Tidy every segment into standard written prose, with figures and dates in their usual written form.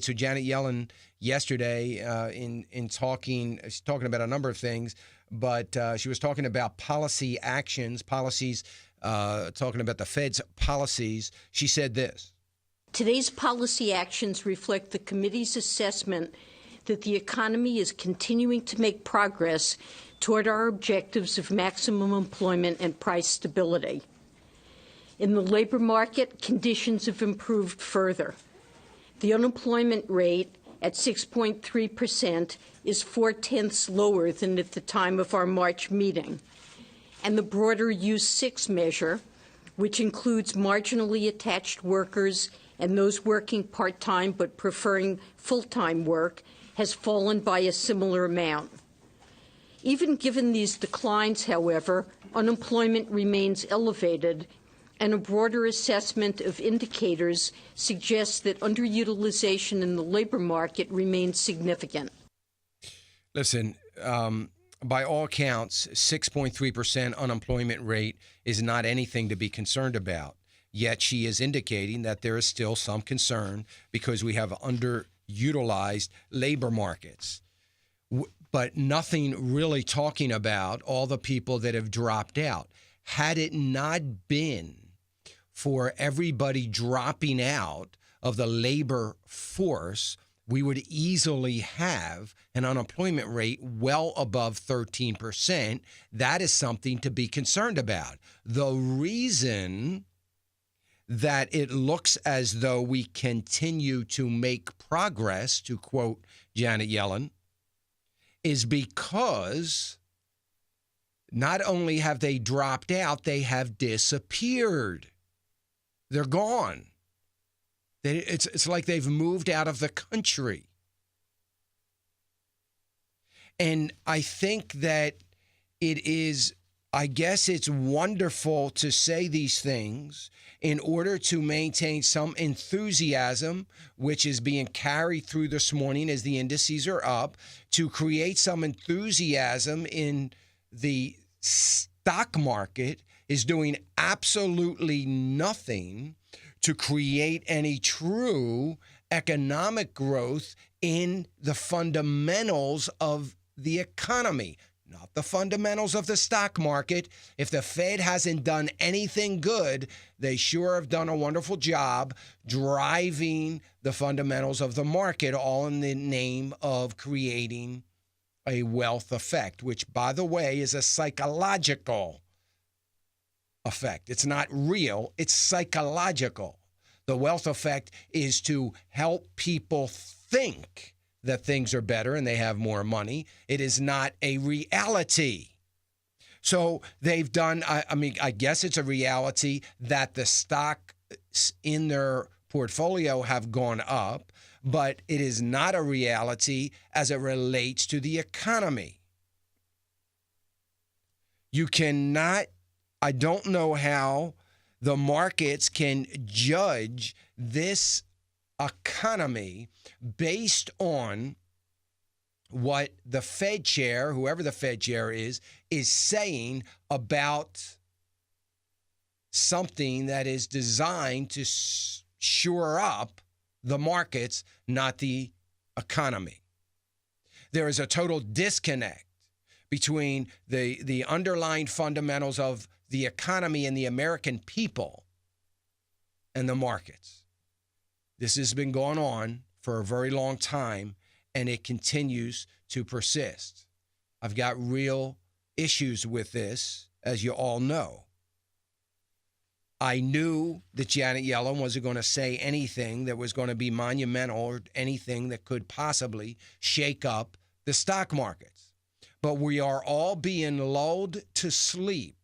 So Janet Yellen yesterday in talking, she's talking about a number of things, but she was talking about policies, talking about the Fed's policies. She said this. Today's policy actions reflect the committee's assessment that the economy is continuing to make progress toward our objectives of maximum employment and price stability. In the labor market, conditions have improved further. The unemployment rate at 6.3% is 0.4 lower than at the time of our March meeting. And the broader U6 measure, which includes marginally attached workers and those working part-time but preferring full-time work, has fallen by a similar amount. Even given these declines, however, unemployment remains elevated, and a broader assessment of indicators suggests that underutilization in the labor market remains significant. Listen, by all accounts, 6.3% unemployment rate is not anything to be concerned about. Yet she is indicating that there is still some concern because we have underutilized labor markets. But nothing really talking about all the people that have dropped out. Had it not been for everybody dropping out of the labor force, we would easily have an unemployment rate well above 13%. That is something to be concerned about. The reason that it looks as though we continue to make progress, to quote Janet Yellen, is because not only have they dropped out, they have disappeared. They're gone. It's like they've moved out of the country. And I think that it is, I guess it's wonderful to say these things in order to maintain some enthusiasm, which is being carried through this morning as the indices are up, to create some enthusiasm in the stock market is doing absolutely nothing to create any true economic growth in the fundamentals of the economy, not the fundamentals of the stock market. If the Fed hasn't done anything good, they sure have done a wonderful job driving the fundamentals of the market, all in the name of creating a wealth effect, which, by the way, is a psychological effect. It's not real, it's psychological. The wealth effect is to help people think that things are better and they have more money. It is not a reality. So they've done, I guess it's a reality that the stocks in their portfolio have gone up, but it is not a reality as it relates to the economy. You cannot, I don't know how the markets can judge this economy based on what the Fed chair, whoever the Fed chair is saying about something that is designed to shore up the markets, not the economy. There is a total disconnect between the underlying fundamentals of the economy and the American people and the markets. This has been going on for a very long time, and it continues to persist. I've got real issues with this, as you all know. I knew that Janet Yellen wasn't going to say anything that was going to be monumental or anything that could possibly shake up the stock markets. But we are all being lulled to sleep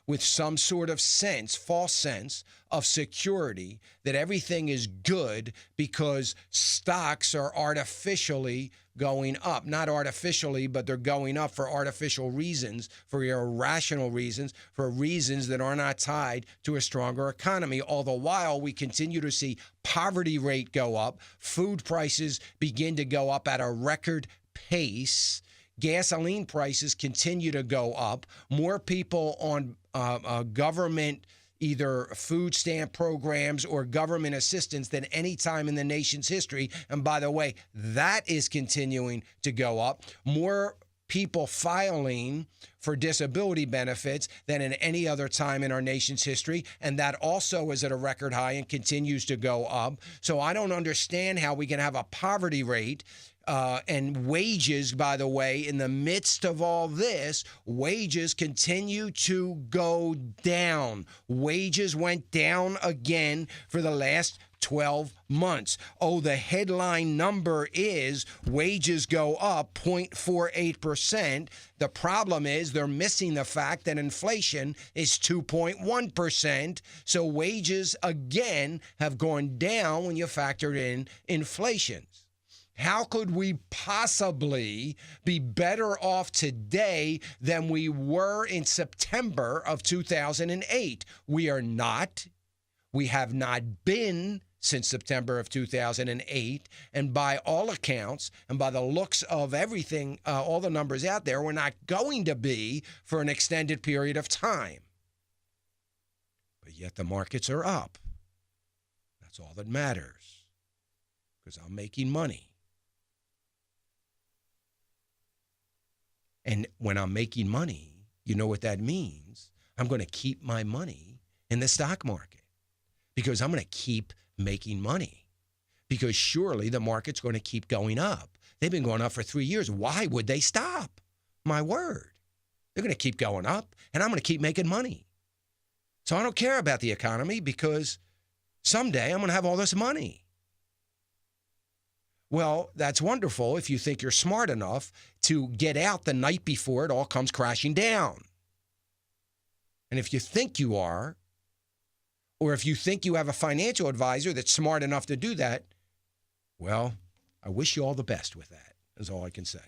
with some sort of sense, false sense of security that everything is good because stocks are artificially going up. Not artificially, but they're going up for artificial reasons, for irrational reasons, for reasons that are not tied to a stronger economy. All the while, we continue to see poverty rate go up, food prices begin to go up at a record pace, gasoline prices continue to go up, more people on government either food stamp programs or government assistance than any time in the nation's history. And by the way, that is continuing to go up. More people filing for disability benefits than in any other time in our nation's history. And that also is at a record high and continues to go up. So I don't understand how we can have a poverty rate and wages, by the way, in the midst of all this, wages continue to go down. Wages went down again for the last 12 months. Oh, the headline number is wages go up 0.48%. The problem is they're missing the fact that inflation is 2.1%. So wages again have gone down when you factor in inflation. How could we possibly be better off today than we were in September of 2008? We are not. We have not been since September of 2008. And by all accounts, and by the looks of everything, all the numbers out there, we're not going to be for an extended period of time. But yet the markets are up. That's all that matters, because I'm making money. And when I'm making money, you know what that means? I'm going to keep my money in the stock market because I'm going to keep making money, because surely the market's going to keep going up. They've been going up for 3 years. Why would they stop? My word. They're going to keep going up, and I'm going to keep making money. So I don't care about the economy, because someday I'm going to have all this money. Well, that's wonderful if you think you're smart enough to get out the night before it all comes crashing down. And if you think you are, or if you think you have a financial advisor that's smart enough to do that, well, I wish you all the best with that, is all I can say.